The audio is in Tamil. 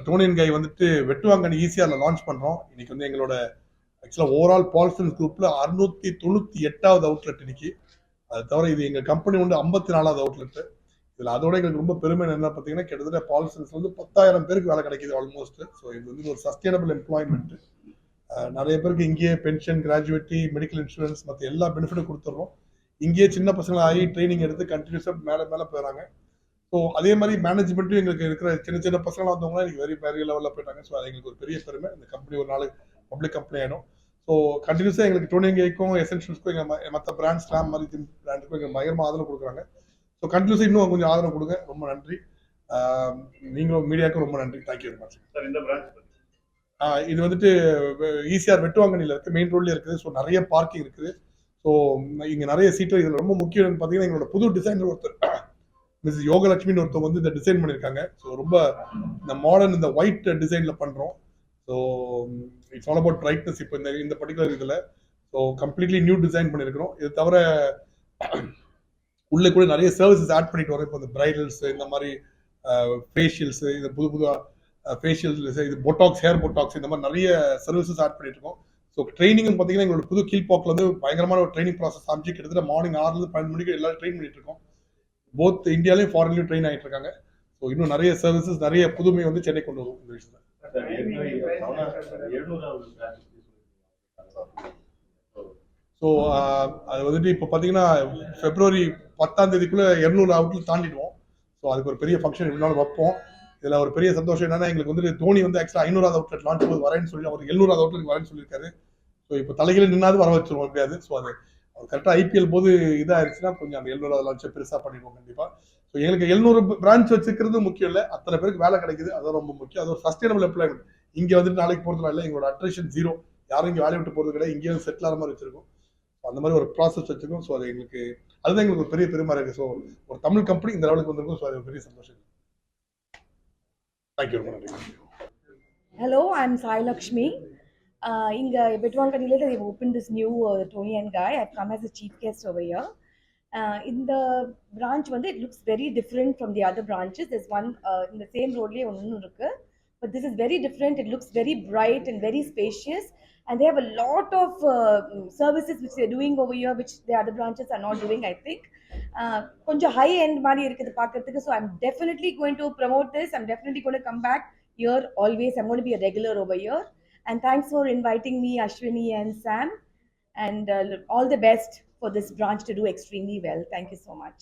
டோனியன் கை வந்துட்டு வெட்டுவாங்கன்னு ஈஸியாக லான்ச் பண்ணுறோம். இன்னைக்கு வந்து எங்களோட ஆக்சுவலாக ஓவரால் பால்சன்ஸ் குரூப்பில் 698வது அவுட்லெட் இன்னைக்கு. அது தவிர இது எங்கள் கம்பெனி வந்து 54வது அவுட்லெட்டு. இதில் அதோட எங்களுக்கு ரொம்ப பெருமை என்ன பார்த்தீங்கன்னா, கிட்டத்தட்ட பால்சன்ஸ் வந்து 10,000 பேருக்கு வேலை கிடைக்கிது ஆல்மோஸ்ட். ஸோ இது வந்து ஒரு சஸ்டைனபிள் எம்ப்ளாய்மெண்ட். நிறைய பேருக்கு இங்கேயே பென்ஷன், கிராஜுவேட்டி, மெடிக்கல் இன்சூரன்ஸ் மற்ற எல்லா பெனிஃபிட்டும் கொடுத்துட்றோம். இங்கேயே சின்ன பசங்களை ஆகி ட்ரைனிங் எடுத்து கண்டினியூஸாக மேலே போயிடறாங்க. ஸோ அதே மாதிரி மேனேஜ்மெண்ட்டும் எங்களுக்கு இருக்கிற சின்ன பசங்களாக வந்தவங்களாம் எனக்கு பெரிய லெவலில் போயிட்டாங்க. ஸோ அது எங்களுக்கு ஒரு பெரிய பெருமை. இந்த கம்பெனி ஒரு நாள் பப்ளிக் கம்பெனி ஆகிடும். ஸோ கண்டினியூஸாக எங்களுக்கு டோனியன் கைக்கும் எசென்ஷியல்ஸ்க்கும் எங்கள் மற்ற பிராண்ட்ஸ் ஸ்லாம் மாதிரி பிராண்டுக்கும் எங்களுக்கு பயங்கரமாக ஆதரவு கொடுக்குறாங்க. ஸோ கண்டினியூஸாக இன்னும் கொஞ்சம் ஆதரவு கொடுங்க. ரொம்ப நன்றி. நீங்களும் மீடியாவுக்கும் ரொம்ப நன்றி. Thank you very much. சார், இந்த பிரான்ச் இது வந்துட்டு ஈசிஆர் வெட்டுவாங்கனியில் இருக்குது, மெயின் ரோட்லேயே இருக்குது. ஸோ நிறைய பார்க்கிங் இருக்குது. ஸோ இங்கே நிறைய சீட்டு. இதில் ரொம்ப முக்கியம் பார்த்தீங்கன்னா, எங்களோட புது டிசைனர் ஒருத்தர் மிஸ் யோகலட்சுமின்னு ஒருத்தவங்க வந்து இந்த டிசைன் பண்ணியிருக்காங்க. ஸோ ரொம்ப இந்த மாடர்ன் இந்த ஒயிட் டிசைனில் பண்ணுறோம். So it's all about brightness. இப்போ இந்த பர்டிகுலர் இதில் ஸோ கம்ப்ளீட்லி நியூ டிசைன் பண்ணியிருக்கிறோம். இது தவிர உள்ளே கூட நிறைய சர்வீசஸ் ஆட் பண்ணிட்டு வரோம். இப்போ இந்த பிரைடல்ஸ், இந்த மாதிரி ஃபேஷியல்ஸு, இது புது ஃபேஷியல்ஸ், இது பொட்டாக்ஸ், ஹேர் பொட்டாக்ஸ், இந்த மாதிரி நிறைய சர்வீசஸ் ஆட் பண்ணிட்டு இருக்கோம். ஸோ ட்ரைனிங்கும் பார்த்தீங்கன்னா, எங்களோட புது கீழ்பாக்கில் வந்து பயங்கரமான ஒரு ட்ரைனிங் ப்ராசஸ் ஆரம்பிச்சு கிட்டத்தட்ட மார்னிங் 6லேருந்து 12 மணிக்கு எல்லாரும் ட்ரெயின் பண்ணிட்டு இருக்கோம். போத் இந்தியாலையும் ஃபாரின்லையும் ட்ரெயின் ஆகிட்டு இருக்காங்க. ஸோ இன்னும் நிறைய சர்வீசஸ், நிறைய புதுமை வந்து சென்னை கொண்டு வரும் இந்த விஷயத்தில். ஸோ அது வந்துட்டு இப்போ பார்த்தீங்கன்னா, February 10 200 அவுட்ல தாண்டிடுவோம். ஸோ அதுக்கு ஒரு பெரிய ஃபங்க்ஷன் எப்படினாலும் வைப்போம். இதில் ஒரு பெரிய சந்தோஷம் என்னன்னா, எங்களுக்கு வந்துட்டு தோனி வந்து ஆக்சுவலாக 500வது அவுட்லெட் லான்ச் போது வரேன்னு சொல்லி அவர் 700வது அவுட்லெட் வரேன்னு சொல்லியிருக்காரு. ஸோ இப்போ தலைகளை நின்னாது வர வச்சிருவோம் எப்படியாது. ஸோ அது கரெக்டாக IPL போது இதாகிடுச்சுன்னா கொஞ்சம் அந்த 700வது லான்ச்சை பெருசாக பண்ணிடுவோம் கண்டிப்பாக. ஸோ எங்களுக்கு 700 பிரான்ச் வச்சுக்கிறது முக்கியம் இல்லை, அத்தனை பேருக்கு வேலை கிடைக்குது, அது ரொம்ப முக்கியம். அது ஒரு சஸ்டைனபிள் எம்ப்ளாய்மெண்ட். இங்கே வந்துட்டு நாளைக்கு போகிறதுனால இல்லை, எங்களோட அட்ரிஷன் 0, யாரும் இங்கே வேலையை விட்டு போகிறது கிடையாது. இங்கேயே செட்டில் ஆகிற மாதிரி வச்சிருக்கோம். அந்த மாதிரி ஒரு ப்ராசஸ் வச்சிருக்கோம். ஸோ அது எங்களுக்கு அதுதான் எங்களுக்கு ஒரு பெரிய பெருமை இருக்குது. ஸோ ஒரு தமிழ் கம்பெனி இந்த லெவலுக்கு வந்திருக்கும். ஸோ அது பெரிய சந்தோஷம். Thank you. Hello, I'm Sai Lakshmi. Inga Betwanganile, they've opened this new Tonian guy. I've come as a chief guest over here. In the branch, it looks very different from the other branches. There's one in the same road, but this is very different. It looks very bright and very spacious. And they have a lot of services which they're doing over here, which the other branches are not doing, I think. Konja high end mari irukku paakradhukku. So I'm definitely going to promote this. I'm definitely going to come back here always. I'm going to be a regular over here. And thanks for inviting me, Ashwini and Sam. And all the best for this branch to do extremely well. Thank you so much.